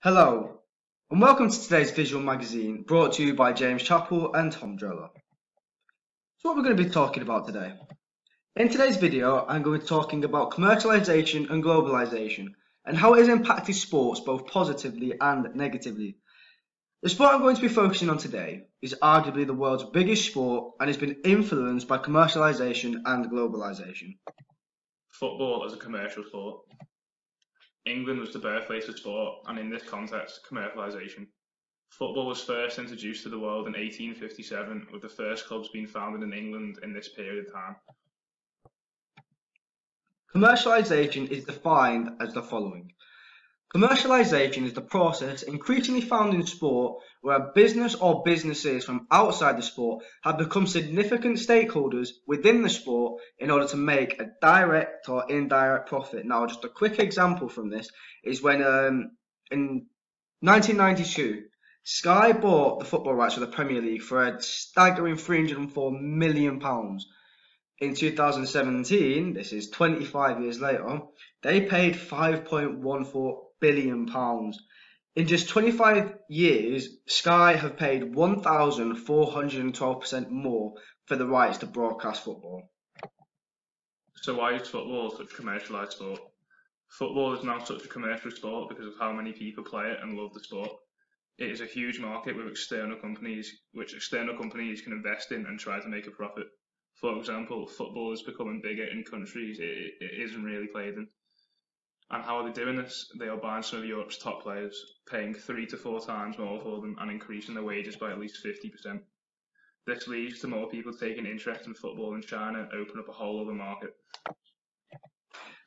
Hello, and welcome to today's visual magazine brought to you by James Chappell and Tom Drela. So what we're going to be talking about today. In today's video, I'm going to be talking about commercialization and globalization and how it has impacted sports both positively and negatively. The sport I'm going to be focusing on today is arguably the world's biggest sport and has been influenced by commercialization and globalization. Football as a commercial sport. England was the birthplace of sport, and in this context, commercialisation. Football was first introduced to the world in 1857, with the first clubs being founded in England in this period of time. Commercialization is defined as the following. Commercialization is the process increasingly found in sport where a business or businesses from outside the sport have become significant stakeholders within the sport in order to make a direct or indirect profit. Now, just a quick example from this is when in 1992, Sky bought the football rights for the Premier League for a staggering £304 million. In 2017, this is 25 years later, they paid £5.14 billion. In just 25 years, Sky have paid 1,412% more for the rights to broadcast football. So why is football such a commercialised sport? Football is now such a commercial sport because of how many people play it and love the sport. It is a huge market with external companies, which external companies can invest in and try to make a profit. For example, football is becoming bigger in countries it isn't really played in. And how are they doing this? They are buying some of Europe's top players, paying 3 to 4 times more for them and increasing their wages by at least 50%. This leads to more people taking interest in football in China and open up a whole other market.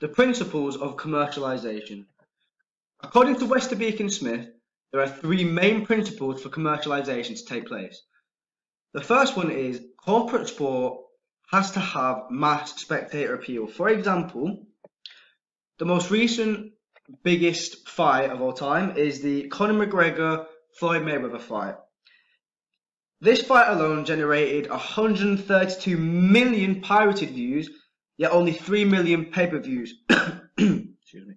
The principles of commercialization. According to Westerbeek and Smith, there are 3 main principles for commercialization to take place. The first one is corporate sport has to have mass spectator appeal. For example, the most recent biggest fight of all time is the Conor McGregor-Floyd Mayweather fight. This fight alone generated 132 million pirated views, yet only 3 million pay-per-views. Excuse me.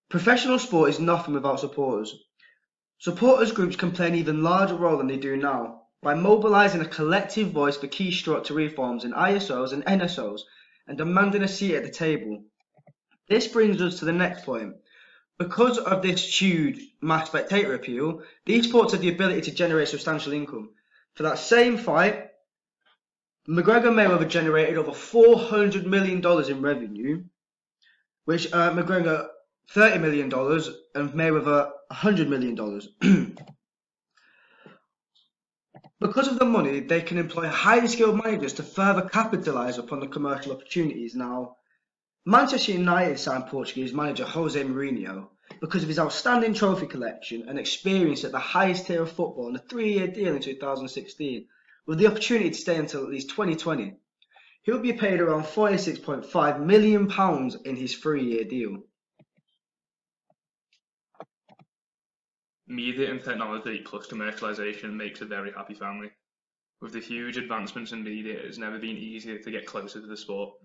Professional sport is nothing without supporters. Supporters groups can play an even larger role than they do now by mobilizing a collective voice for key structure reforms in ISOs and NSOs and demanding a seat at the table. This brings us to the next point. Because of this huge mass spectator appeal, these sports have the ability to generate substantial income. For that same fight, McGregor-Mayweather generated over $400 million in revenue, which McGregor $30 million and Mayweather $100 million. Because of the money, they can employ highly skilled managers to further capitalise upon the commercial opportunities. Now, Manchester United signed Portuguese manager Jose Mourinho because of his outstanding trophy collection and experience at the highest tier of football on a 3-year deal in 2016, with the opportunity to stay until at least 2020. He will be paid around £46.5 million in his 3-year deal. Media and technology plus commercialisation makes a very happy family. With the huge advancements in media, it has never been easier to get closer to the sport.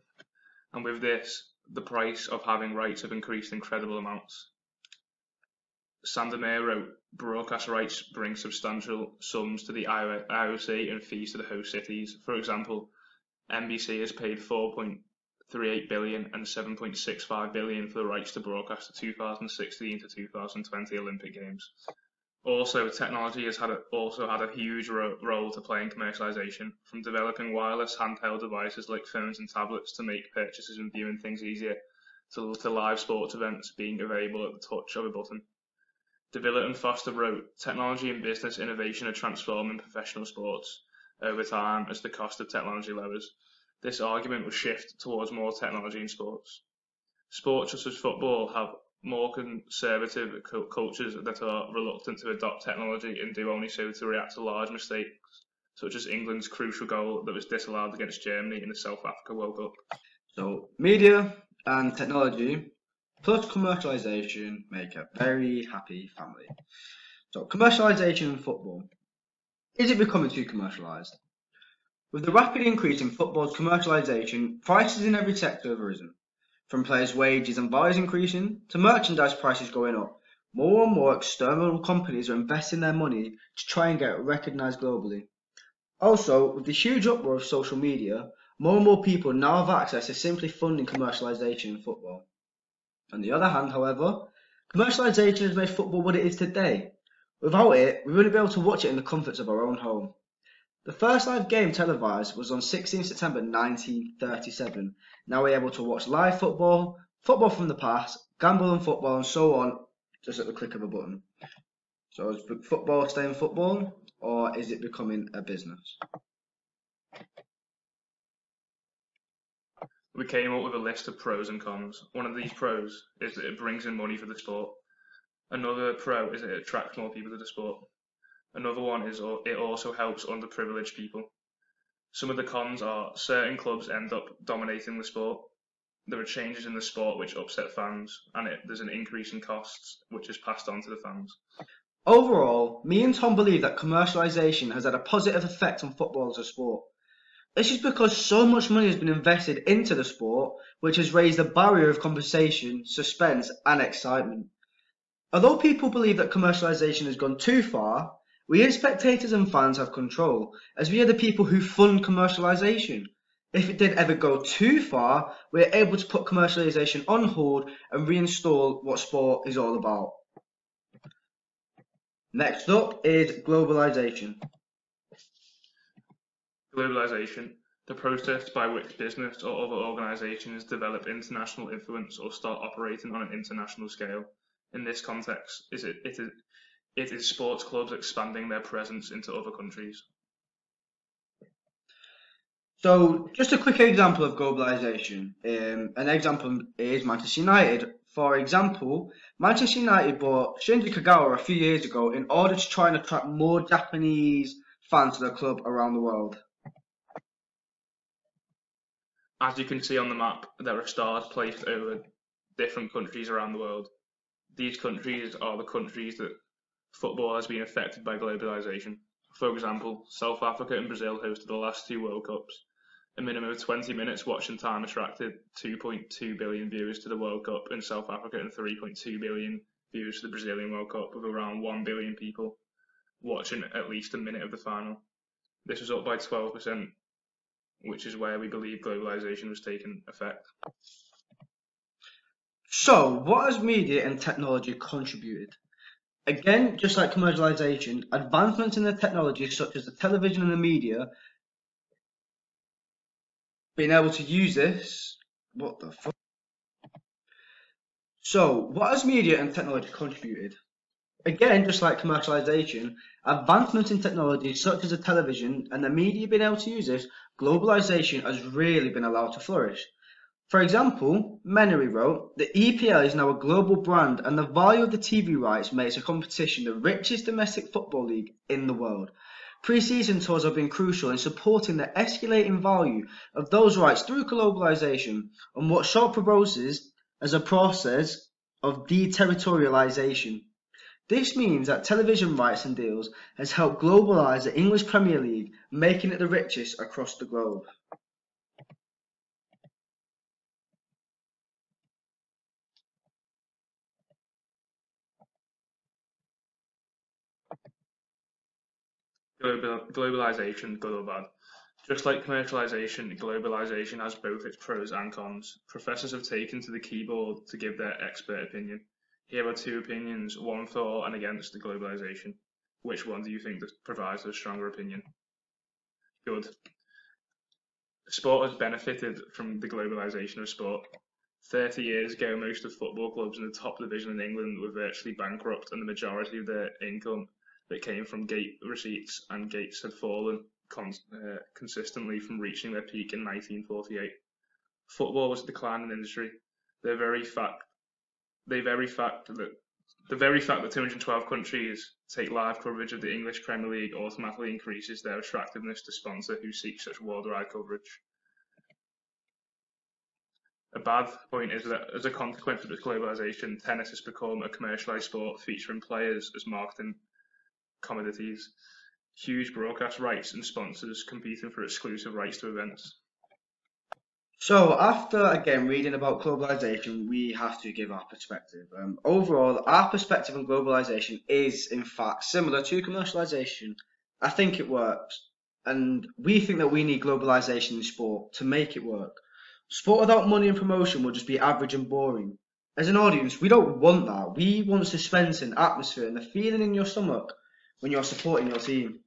And with this, the price of having rights have increased incredible amounts. Sandermeer wrote, broadcast rights bring substantial sums to the IOC and fees to the host cities. For example, NBC has paid $4.38 billion and $7.65 billion for the rights to broadcast the 2016 to 2020 Olympic Games. Also, technology has had a huge role to play in commercialisation, from developing wireless handheld devices like phones and tablets to make purchases and viewing things easier, to live sports events being available at the touch of a button. DeVillett and Foster wrote, technology and business innovation are transforming professional sports over time as the cost of technology lowers. This argument will shift towards more technology in sports. Sports such as football have more conservative cultures that are reluctant to adopt technology and do only so to react to large mistakes, such as England's crucial goal that was disallowed against Germany in the South Africa World Cup. So, media and technology plus commercialization make a very happy family. So, commercialization in football. Is it becoming too commercialized? With the rapid increase in football's commercialization, prices in every sector have risen, from players' wages and values increasing to merchandise prices going up, More and more external companies are investing their money to try and get recognized globally. Also, with the huge uproar of social media, more and more people now have access to simply funding commercialization in football. On the other hand, however, commercialization has made football what it is today. Without it, we wouldn't be able to watch it in the comforts of our own home. The first live game televised was on 16 September 1937. Now we're able to watch live football, football from the past, gamble on football, and so on, just at the click of a button. So is football staying football, or is it becoming a business? We came up with a list of pros and cons. One of these pros is that it brings in money for the sport. Another pro is that it attracts more people to the sport. Another one is it also helps underprivileged people. Some of the cons are certain clubs end up dominating the sport. There are changes in the sport which upset fans, and there's an increase in costs which is passed on to the fans. Overall, me and Tom believe that commercialization has had a positive effect on football as a sport. This is because so much money has been invested into the sport, which has raised a barrier of conversation, suspense, and excitement. Although people believe that commercialization has gone too far, we as spectators and fans have control, as we are the people who fund commercialization. If it did ever go too far, we are able to put commercialization on hold and reinstall what sport is all about. Next up is globalization. Globalization, the process by which business or other organizations develop international influence or start operating on an international scale. In this context, it is sports clubs expanding their presence into other countries. So, just a quick example of globalization. An example is Manchester United. For example, Manchester United bought Shinji Kagawa a few years ago in order to try and attract more Japanese fans to the club around the world. As you can see on the map, there are stars placed over different countries around the world. These countries are the countries that football has been affected by globalization. For example, South Africa and Brazil hosted the last two World Cups. A minimum of 20 minutes watching time attracted 2.2 billion viewers to the World Cup in South Africa and 3.2 billion viewers to the Brazilian World Cup, with around 1 billion people watching at least a minute of the final. This was up by 12%, which is where we believe globalization was taking effect. So, what has media and technology contributed? Again, just like commercialization, advancements in the technology such as the television and the media, being able to use this, what the fuck? So, what has media and technology contributed? Again, just like commercialization, advancements in technology such as the television and the media being able to use this, globalization has really been allowed to flourish. For example, Menery wrote, the EPL is now a global brand and the value of the TV rights makes the competition the richest domestic football league in the world. Pre-season tours have been crucial in supporting the escalating value of those rights through globalization and what Shaw proposes as a process of deterritorialization. This means that television rights and deals has helped globalize the English Premier League, making it the richest across the globe. Globalization, good or bad. Just like commercialization, globalization has both its pros and cons. Professors have taken to the keyboard to give their expert opinion. Here are two opinions, one for and against the globalization. Which one do you think provides a stronger opinion? Good. Sport has benefited from the globalization of sport. 30 years ago, most of football clubs in the top division in England were virtually bankrupt, and the majority of their income that came from gate receipts and gates had fallen consistently from reaching their peak in 1948. Football was a declining industry. The very fact that 212 countries take live coverage of the English Premier League automatically increases their attractiveness to sponsor who seek such worldwide coverage. A bad point is that as a consequence of its globalization, tennis has become a commercialized sport featuring players as marketing commodities, huge broadcast rights and sponsors competing for exclusive rights to events. So after again reading about globalization, we have to give our perspective. Overall, our perspective on globalization is in fact similar to commercialization. I think it works, and we think that we need globalization in sport to make it work. Sport without money and promotion will just be average and boring. As an audience, we don't want that. We want suspense and atmosphere and the feeling in your stomach when you're supporting your team.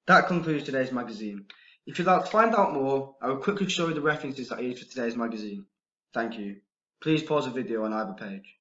That concludes today's magazine. If you'd like to find out more, I will quickly show you the references that I used for today's magazine. Thank you. Please pause the video on either page.